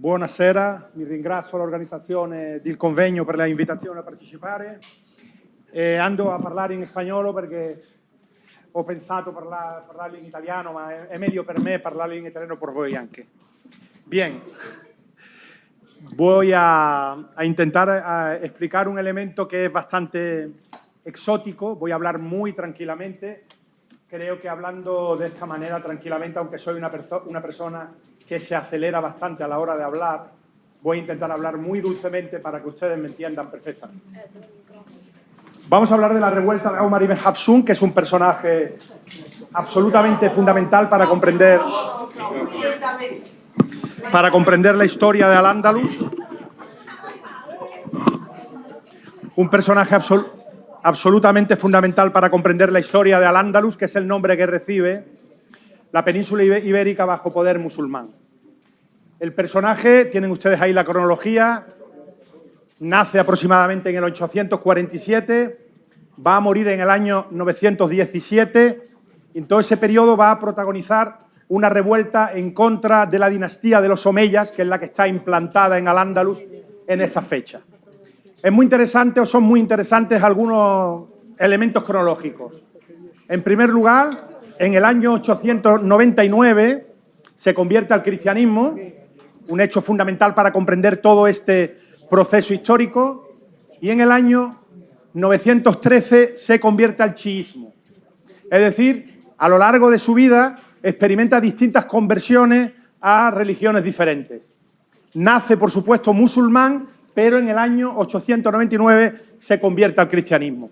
Buonasera, mi ringrazio all'organizzazione del convegno per l'invitazione a partecipare. Ando a parlare in spagnolo perché ho pensato parlare in italiano, ma è meglio per me parlare in italiano per voi anche. Bien, voy a intentar explicar un elemento que es bastante exótico. Voy a hablar muy tranquilamente. Creo que hablando de esta manera tranquilamente, aunque soy una persona que se acelera bastante a la hora de hablar, voy a intentar hablar muy dulcemente para que ustedes me entiendan perfectamente. Vamos a hablar de la revuelta de Omar ibn Hafsun, que es un personaje absolutamente fundamental para comprender la historia de Al-Ándalus. Un personaje absolutamente fundamental para comprender la historia de Al-Ándalus, que es el nombre que recibe la península ibérica bajo poder musulmán. El personaje, tienen ustedes ahí la cronología, nace aproximadamente en el 847, va a morir en el año 917, y en todo ese periodo va a protagonizar una revuelta en contra de la dinastía de los Omeyas, que es la que está implantada en Al-Ándalus en esa fecha. Es muy interesante, o son muy interesantes algunos elementos cronológicos. En primer lugar, en el año 899 se convierte al cristianismo, un hecho fundamental para comprender todo este proceso histórico, y en el año 913 se convierte al chiismo. Es decir, a lo largo de su vida experimenta distintas conversiones a religiones diferentes. Nace, por supuesto, musulmán, pero en el año 899 se convierte al cristianismo.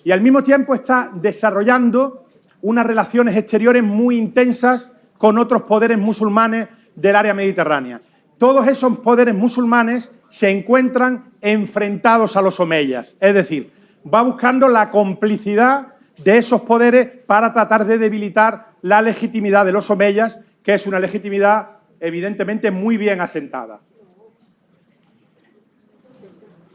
Y al mismo tiempo está desarrollando unas relaciones exteriores muy intensas con otros poderes musulmanes del área mediterránea. Todos esos poderes musulmanes se encuentran enfrentados a los omeyas, es decir, va buscando la complicidad de esos poderes para tratar de debilitar la legitimidad de los omeyas, que es una legitimidad evidentemente muy bien asentada.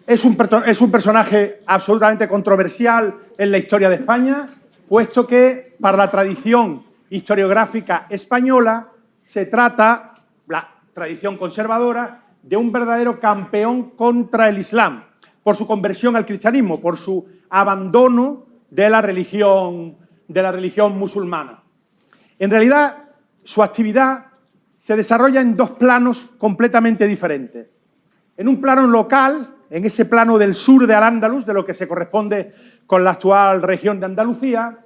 Es un personaje absolutamente controversial en la historia de España, puesto que para la tradición historiográfica española se trata, la tradición conservadora, de un verdadero campeón contra el Islam, por su conversión al cristianismo, por su abandono de la religión musulmana. En realidad, su actividad se desarrolla en dos planos completamente diferentes. En un plano local, en ese plano del sur de Al-Ándalus, de lo que se corresponde con la actual región de Andalucía,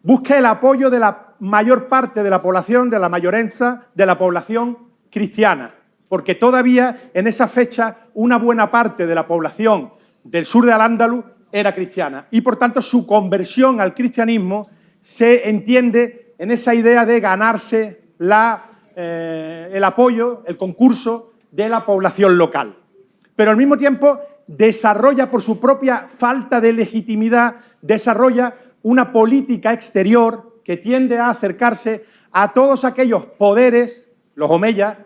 busca el apoyo de la mayor parte de la población, de la mayorenza de la población cristiana, porque todavía en esa fecha una buena parte de la población del sur de Al-Ándalus era cristiana y por tanto su conversión al cristianismo se entiende en esa idea de ganarse el apoyo, el concurso de la población local. Pero al mismo tiempo desarrolla, por su propia falta de legitimidad, desarrolla una política exterior que tiende a acercarse a todos aquellos poderes, los omeyas,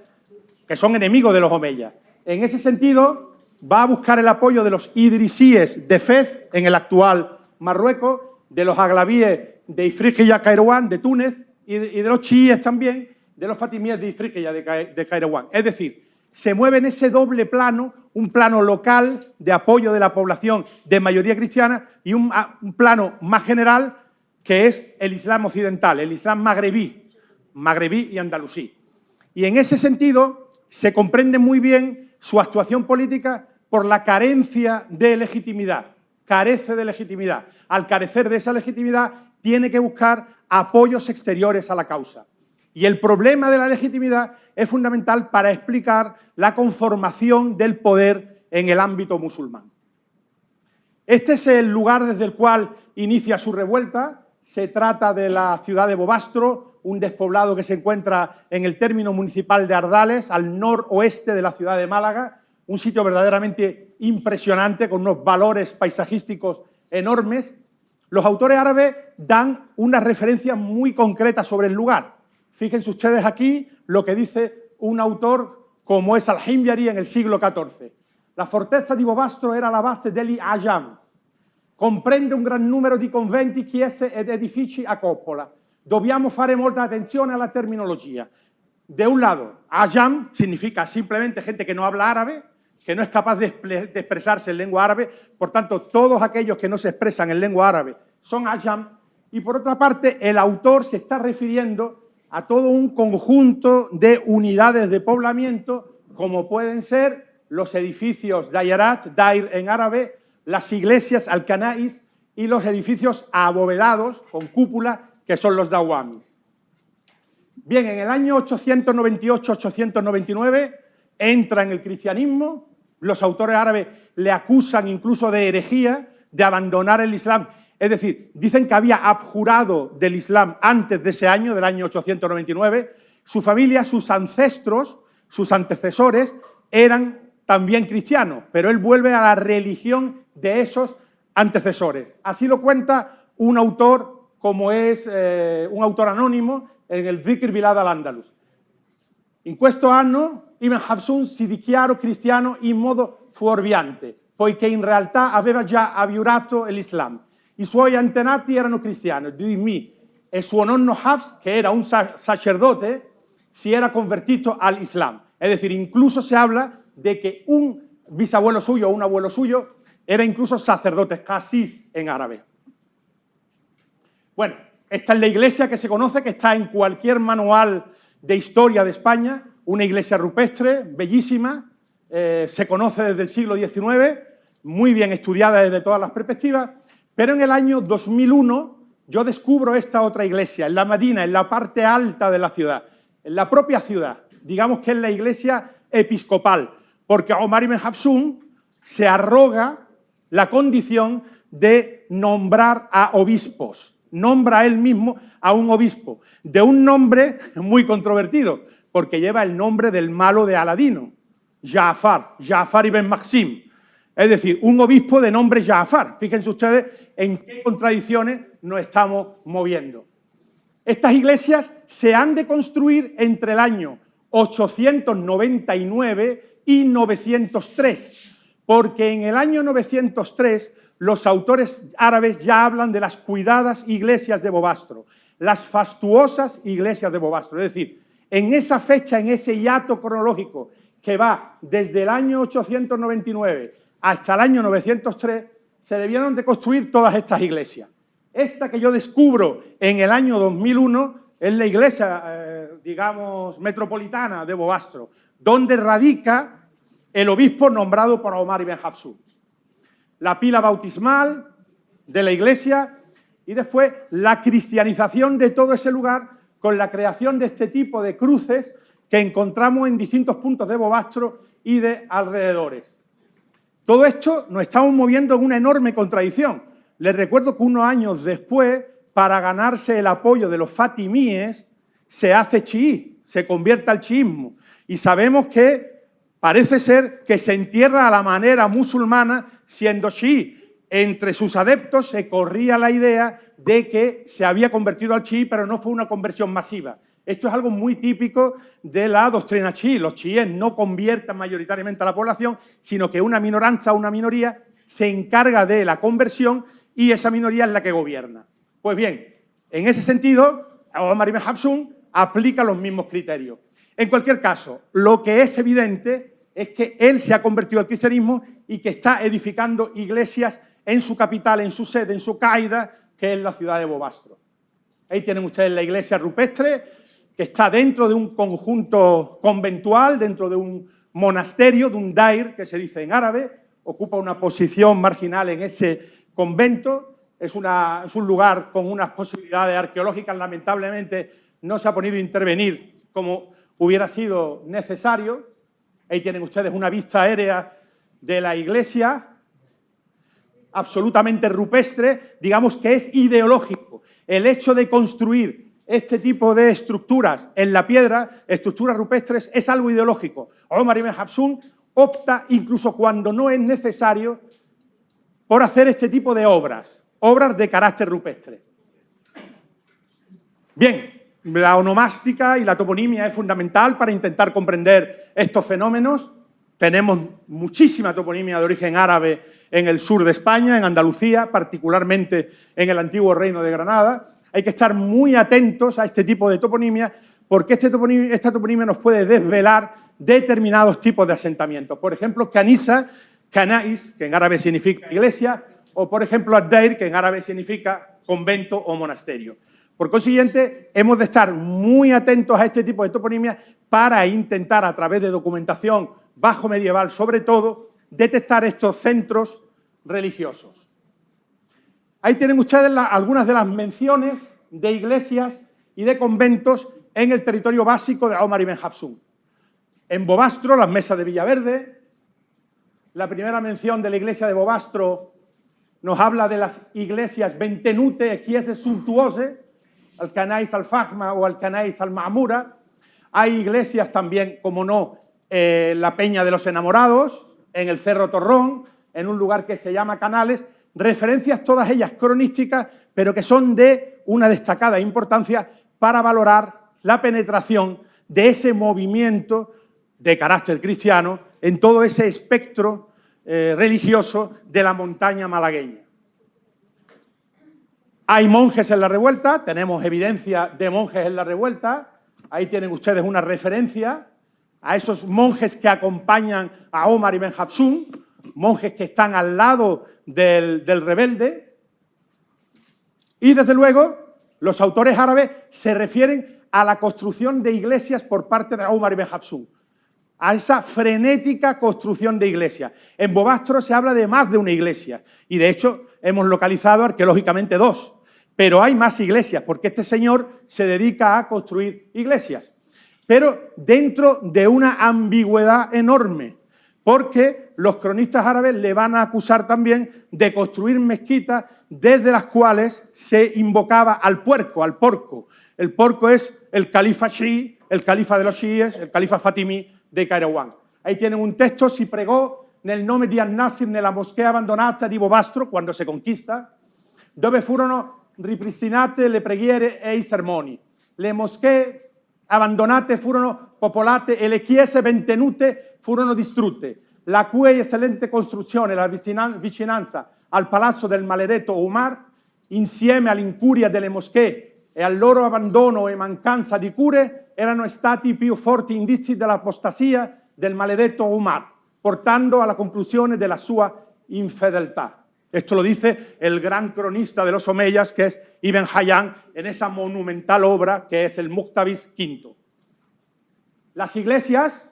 que son enemigos de los omeyas. En ese sentido, va a buscar el apoyo de los idrisíes de Fez, en el actual Marruecos, de los aglavíes de Ifriqiya Kairouan, de Túnez, y de los chiíes también, de los fatimíes de Ifriqiya, de Kairouan. Es decir, se mueve en ese doble plano, un plano local de apoyo de la población de mayoría cristiana y un plano más general que es el Islam occidental, el Islam magrebí y andalusí. Y en ese sentido se comprende muy bien su actuación política por la carencia de legitimidad. Carece de legitimidad. Al carecer de esa legitimidad tiene que buscar apoyos exteriores a la causa. Y el problema de la legitimidad es fundamental para explicar la conformación del poder en el ámbito musulmán. Este es el lugar desde el cual inicia su revuelta. Se trata de la ciudad de Bobastro, un despoblado que se encuentra en el término municipal de Ardales, al noroeste de la ciudad de Málaga, un sitio verdaderamente impresionante, con unos valores paisajísticos enormes. Los autores árabes dan unas referencias muy concretas sobre el lugar. Fíjense ustedes aquí lo que dice un autor como es Al-Himyari en el siglo XIV. La fortezza di Bobastro era la base degli Ajam. Comprende un gran numero di conventi, chiese ed edifici a coppola. Dobbiamo fare molta attenzione alla terminologia. De un lado, Ajam significa simplemente gente que no habla árabe, que no es capaz de expresarse en lengua árabe, por tanto, todos aquellos que no se expresan en lengua árabe son Ajam, y por otra parte, el autor se está refiriendo a todo un conjunto de unidades de poblamiento, como pueden ser los edificios dayarat, dair en árabe, las iglesias al-kanais y los edificios abovedados, con cúpula, que son los dawamis. Bien, en el año 898-899 entra en el cristianismo. Los autores árabes le acusan incluso de herejía, de abandonar el Islam. Es decir, dicen que había abjurado del Islam antes de ese año, del año 899. Su familia, sus ancestros, sus antecesores, eran también cristianos, pero él vuelve a la religión de esos antecesores. Así lo cuenta un autor, como es un autor anónimo, en il Zikr Bilad al-Andalus. In questo anno Ibn Hafsun si dichiarò cristiano in modo fuorviante, poiché in realtà aveva già abjurato l'Islam. I suoi antenati erano cristiani, dimmi, e suo nonno Hafs, che era un sacerdote, si era convertito al Islam. Es decir, incluso se habla de que un bisabuelo suyo o un abuelo suyo era incluso sacerdote, qasis en árabe. Bueno, esta es la iglesia que se conoce, que está en cualquier manual de historia de España, una iglesia rupestre, bellísima, se conoce desde el siglo XIX, muy bien estudiada desde todas las perspectivas, pero en el año 2001 yo descubro esta otra iglesia, en la Medina, en la parte alta de la ciudad, en la propia ciudad, digamos que es la iglesia episcopal, porque Omar ibn Hafsun se arroga la condición de nombrar a obispos. Nombra él mismo a un obispo, de un nombre muy controvertido, porque lleva el nombre del malo de Aladino, Ja'far ibn Maxim. Es decir, un obispo de nombre Ja'far. Fíjense ustedes en qué contradicciones nos estamos moviendo. Estas iglesias se han de construir entre el año 899 y 903, porque en el año 903 los autores árabes ya hablan de las cuidadas iglesias de Bobastro, las fastuosas iglesias de Bobastro. Es decir, en esa fecha, en ese hiato cronológico que va desde el año 899 hasta el año 903, se debieron de construir todas estas iglesias. Esta que yo descubro en el año 2001 es la iglesia, digamos, metropolitana de Bobastro, donde radica el obispo nombrado por Omar ibn Hafsun. La pila bautismal de la iglesia y después la cristianización de todo ese lugar con la creación de este tipo de cruces que encontramos en distintos puntos de Bobastro y de alrededores. Todo esto nos estamos moviendo en una enorme contradicción. Les recuerdo que unos años después, para ganarse el apoyo de los fatimíes, se hace chií, se convierte al chiismo. Y sabemos que parece ser que se entierra a la manera musulmana siendo chií. Entre sus adeptos se corría la idea de que se había convertido al chií, pero no fue una conversión masiva. Esto es algo muy típico de la doctrina chií. Los chiíes no convierten mayoritariamente a la población, sino que una minoranza, una minoría, se encarga de la conversión y esa minoría es la que gobierna. Pues bien, en ese sentido, Omar ibn Hafsun aplica los mismos criterios. En cualquier caso, lo que es evidente es que él se ha convertido al cristianismo y que está edificando iglesias en su capital, en su sede, en su caída, que es la ciudad de Bobastro. Ahí tienen ustedes la iglesia rupestre, que está dentro de un conjunto conventual, dentro de un monasterio, de un dair, que se dice en árabe, ocupa una posición marginal en ese convento, es un lugar con unas posibilidades arqueológicas, lamentablemente no se ha podido intervenir como hubiera sido necesario. Ahí tienen ustedes una vista aérea de la iglesia, absolutamente rupestre, digamos que es ideológico. El hecho de construir este tipo de estructuras en la piedra, estructuras rupestres, es algo ideológico. Omar ibn Hafsun opta, incluso cuando no es necesario, por hacer este tipo de obras de carácter rupestre. Bien, la onomástica y la toponimia es fundamental para intentar comprender estos fenómenos. Tenemos muchísima toponimia de origen árabe en el sur de España, en Andalucía, particularmente en el antiguo Reino de Granada. Hay que estar muy atentos a este tipo de toponimia porque esta toponimia nos puede desvelar determinados tipos de asentamientos. Por ejemplo, Canisa, Canais, que en árabe significa iglesia, o por ejemplo, Ad-Dair, que en árabe significa convento o monasterio. Por consiguiente, hemos de estar muy atentos a este tipo de toponimias para intentar, a través de documentación bajo medieval sobre todo, detectar estos centros religiosos. Ahí tienen ustedes algunas de las menciones de iglesias y de conventos en el territorio básico de Omar ibn Hafsun. En Bobastro, las mesas de Villaverde. La primera mención de la iglesia de Bobastro nos habla de las iglesias Bentenute, Chiese Suntuose, al Canais al-Fahma o al Canais al-Ma'mura. Hay iglesias también, como no, la Peña de los Enamorados, en el Cerro Torrón, en un lugar que se llama Canales, referencias todas ellas cronísticas, pero que son de una destacada importancia para valorar la penetración de ese movimiento de carácter cristiano en todo ese espectro religioso de la montaña malagueña. Hay monjes en la revuelta, tenemos evidencia de monjes en la revuelta, ahí tienen ustedes una referencia a esos monjes que acompañan a Omar ibn Hafsun, monjes que están al lado del rebelde, y desde luego los autores árabes se refieren a la construcción de iglesias por parte de Omar ibn Hafsun, a esa frenética construcción de iglesias. En Bobastro se habla de más de una iglesia, y de hecho hemos localizado arqueológicamente 2, pero hay más iglesias, porque este señor se dedica a construir iglesias, pero dentro de una ambigüedad enorme, porque los cronistas árabes le van a acusar también de construir mezquitas desde las cuales se invocaba al puerco, al porco. El porco es el califa Shi, el califa de los chiíes, el califa Fatimí de Kairouan. Ahí tienen un texto: si pregò nel nome di An-Nasir nella moschea abbandonata di Bobastro, cuando se conquista, dove furono ripristinate le preghiere e i sermoni. Le moschee abbandonate furono popolate e le chiese bentenute furono distrutte, la cui eccellente costruzione e la vicinanza al palazzo del maledetto Omar, insieme all'incuria delle moschee e al loro abbandono e mancanza di cure, erano stati i più forti indizi dell'apostasia del maledetto Omar, portando a la conclusione della sua infedeltà. Esto lo dice el gran cronista de los omeyas, que es Ibn Hayyan, en esa monumental obra que es el Muqtabis V. Las iglesias,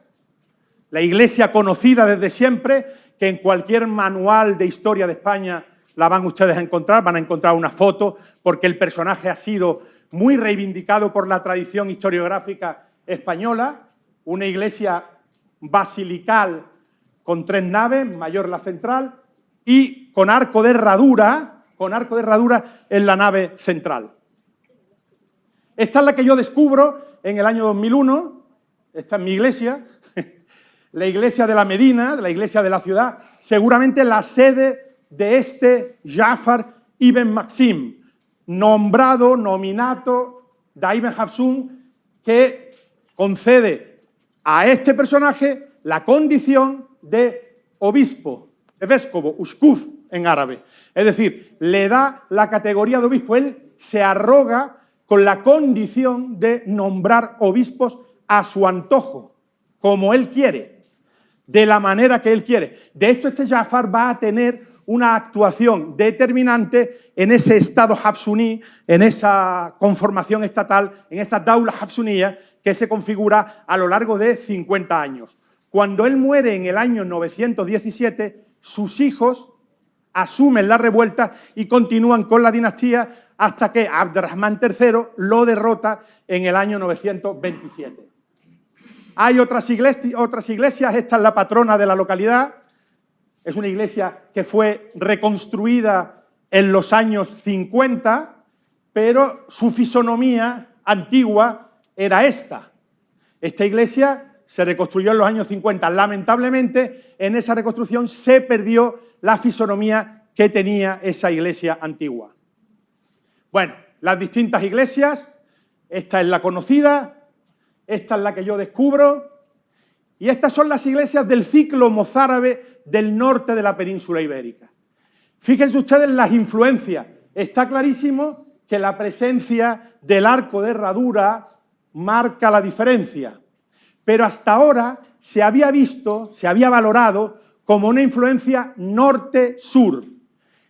la iglesia conocida desde siempre, que en cualquier manual de historia de España la van ustedes a encontrar, van a encontrar una foto, porque el personaje ha sido muy reivindicado por la tradición historiográfica española, una iglesia basilical con 3 naves, mayor la central, y con arco de herradura en la nave central. Esta es la que yo descubro en el año 2001, esta es mi iglesia, la iglesia de la Medina, la iglesia de la ciudad, seguramente la sede de este Ja'far ibn Maxim, nombrado, nominato de Ibn Hafsun, que concede a este personaje la condición de obispo, vescovo, uskuf en árabe. Es decir, le da la categoría de obispo. Él se arroga con la condición de nombrar obispos a su antojo, como él quiere, de la manera que él quiere. De hecho, este Ja'far va a tener una actuación determinante en ese estado hafsuní, en esa conformación estatal, en esa daula hafsunía que se configura a lo largo de 50 años. Cuando él muere en el año 917, sus hijos asumen la revuelta y continúan con la dinastía hasta que Abderrahmán III lo derrota en el año 927. Hay otras iglesias, esta es la patrona de la localidad, es una iglesia que fue reconstruida en los años 50, pero su fisonomía antigua era esta. Esta iglesia se reconstruyó en los años 50. Lamentablemente, en esa reconstrucción se perdió la fisonomía que tenía esa iglesia antigua. Bueno, las distintas iglesias, esta es la conocida, esta es la que yo descubro, y estas son las iglesias del ciclo mozárabe del norte de la península ibérica. Fíjense ustedes las influencias. Está clarísimo que la presencia del arco de herradura marca la diferencia. Pero hasta ahora se había visto, se había valorado como una influencia norte-sur.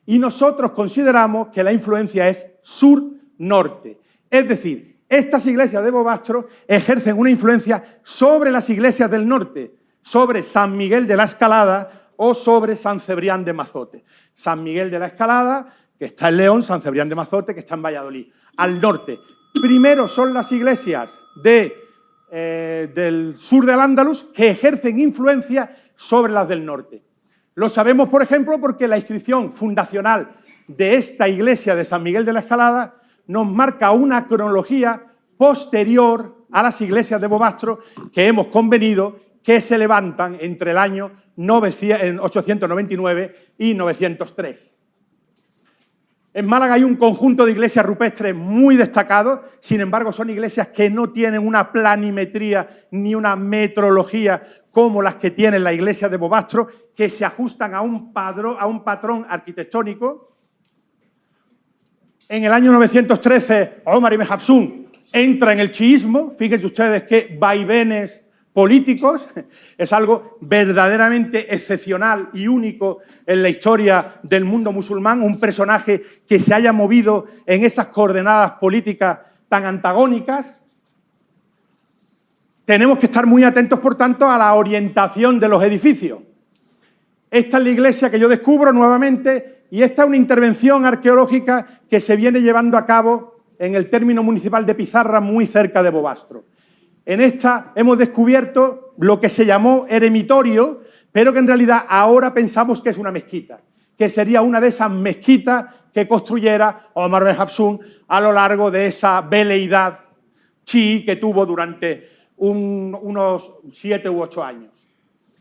Y nosotros consideramos que la influencia es sur-norte. Es decir, estas iglesias de Bobastro ejercen una influencia sobre las iglesias del norte, sobre San Miguel de la Escalada o sobre San Cebrián de Mazote. San Miguel de la Escalada, que está en León, San Cebrián de Mazote, que está en Valladolid, al norte. Primero son las iglesias del sur del Andalus que ejercen influencia sobre las del norte. Lo sabemos, por ejemplo, porque la inscripción fundacional de esta iglesia de San Miguel de la Escalada nos marca una cronología posterior a las iglesias de Bobastro que hemos convenido que se levantan entre el año 899 y 903. En Málaga hay un conjunto de iglesias rupestres muy destacados, sin embargo son iglesias que no tienen una planimetría ni una metrología como las que tiene la iglesia de Bobastro, que se ajustan a un patrón arquitectónico. En el año 913, Omar ibn Hafsun entra en el chiismo, fíjense ustedes qué vaivenes políticos, es algo verdaderamente excepcional y único en la historia del mundo musulmán, un personaje que se haya movido en esas coordenadas políticas tan antagónicas. Tenemos que estar muy atentos, por tanto, a la orientación de los edificios. Esta es la iglesia que yo descubro nuevamente y esta es una intervención arqueológica que se viene llevando a cabo en el término municipal de Pizarra, muy cerca de Bobastro. En esta hemos descubierto lo que se llamó eremitorio, pero que en realidad ahora pensamos que es una mezquita, que sería una de esas mezquitas que construyera Omar ibn Hafsun a lo largo de esa veleidad chií que tuvo durante unos 7 u 8 años.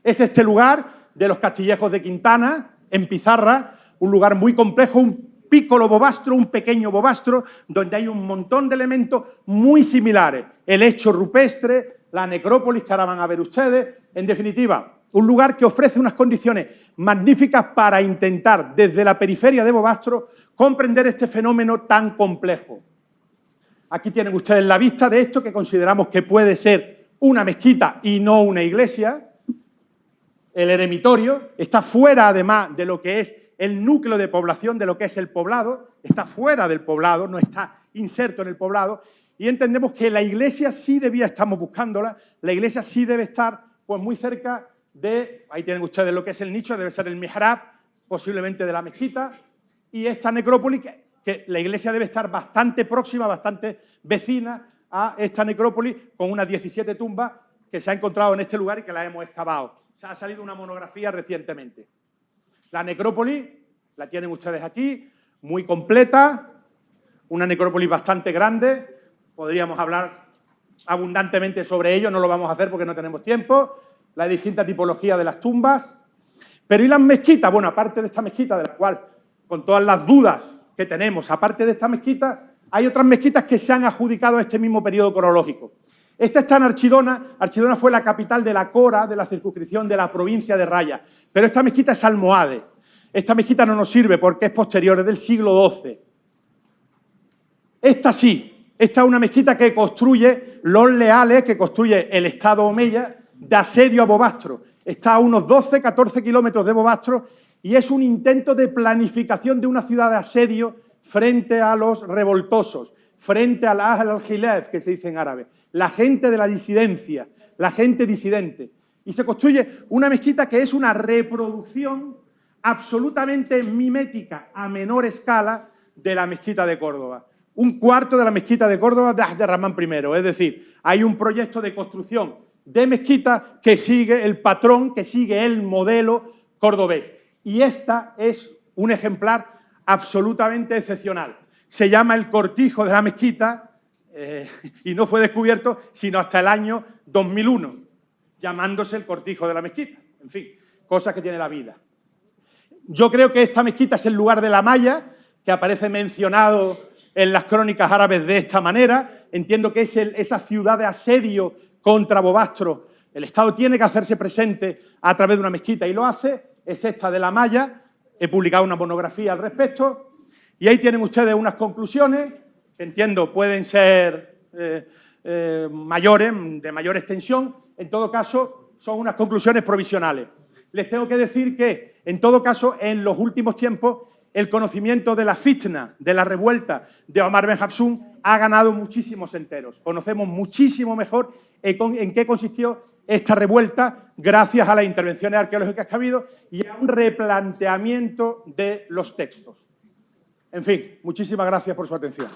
Es este lugar de los Castillejos de Quintana, en Pizarra, un lugar muy complejo, un piccolo Bobastro, un pequeño Bobastro, donde hay un montón de elementos muy similares. El hecho rupestre, la necrópolis que ahora van a ver ustedes. En definitiva, un lugar que ofrece unas condiciones magníficas para intentar, desde la periferia de Bobastro, comprender este fenómeno tan complejo. Aquí tienen ustedes la vista de esto que consideramos que puede ser una mezquita y no una iglesia. El eremitorio está fuera, además, de lo que es el núcleo de población, de lo que es el poblado, está fuera del poblado, no está inserto en el poblado, y entendemos que la iglesia sí debía, estamos buscándola, la iglesia sí debe estar pues muy cerca de, ahí tienen ustedes lo que es el nicho, debe ser el mihrab, posiblemente de la mezquita, y esta necrópolis, que la iglesia debe estar bastante próxima, bastante vecina a esta necrópolis, con unas 17 tumbas que se ha encontrado en este lugar y que la hemos excavado. Se ha salido una monografía recientemente. La necrópolis, la tienen ustedes aquí, muy completa, una necrópolis bastante grande, podríamos hablar abundantemente sobre ello, no lo vamos a hacer porque no tenemos tiempo, la distinta tipología de las tumbas. Pero ¿y las mezquitas? Bueno, aparte de esta mezquita, de la cual, con todas las dudas que tenemos, aparte de esta mezquita, hay otras mezquitas que se han adjudicado a este mismo periodo cronológico. Esta está en Archidona. Archidona fue la capital de la Cora, de la circunscripción de la provincia de Raya. Pero esta mezquita es almohade. Esta mezquita no nos sirve porque es posterior, es del siglo XII. Esta sí. Esta es una mezquita que construye los leales, que construye el Estado omeya de asedio a Bobastro. Está a unos 12-14 kilómetros de Bobastro y es un intento de planificación de una ciudad de asedio frente a los revoltosos, frente al Ahl al-Khilaf, que se dice en árabe, la gente de la disidencia, la gente disidente. Y se construye una mezquita que es una reproducción absolutamente mimética a menor escala de la mezquita de Córdoba. Un cuarto de la mezquita de Córdoba de Abderramán I. Es decir, hay un proyecto de construcción de mezquita que sigue el patrón, que sigue el modelo cordobés. Y esta es un ejemplar absolutamente excepcional. Se llama el cortijo de la mezquita y no fue descubierto sino hasta el año 2001, llamándose el cortijo de la mezquita. En fin, cosas que tiene la vida. Yo creo que esta mezquita es el lugar de la malla, que aparece mencionado en las crónicas árabes de esta manera. Entiendo que es esa ciudad de asedio contra Bobastro. El Estado tiene que hacerse presente a través de una mezquita y lo hace. Es esta de la malla. He publicado una monografía al respecto. Y ahí tienen ustedes unas conclusiones que entiendo pueden ser mayores, de mayor extensión. En todo caso, son unas conclusiones provisionales. Les tengo que decir que, en todo caso, en los últimos tiempos, el conocimiento de la fitna, de la revuelta de Omar Ben Hafsun, ha ganado muchísimos enteros. Conocemos muchísimo mejor en qué consistió esta revuelta gracias a las intervenciones arqueológicas que ha habido y a un replanteamiento de los textos. En fin, muchísimas gracias por su atención.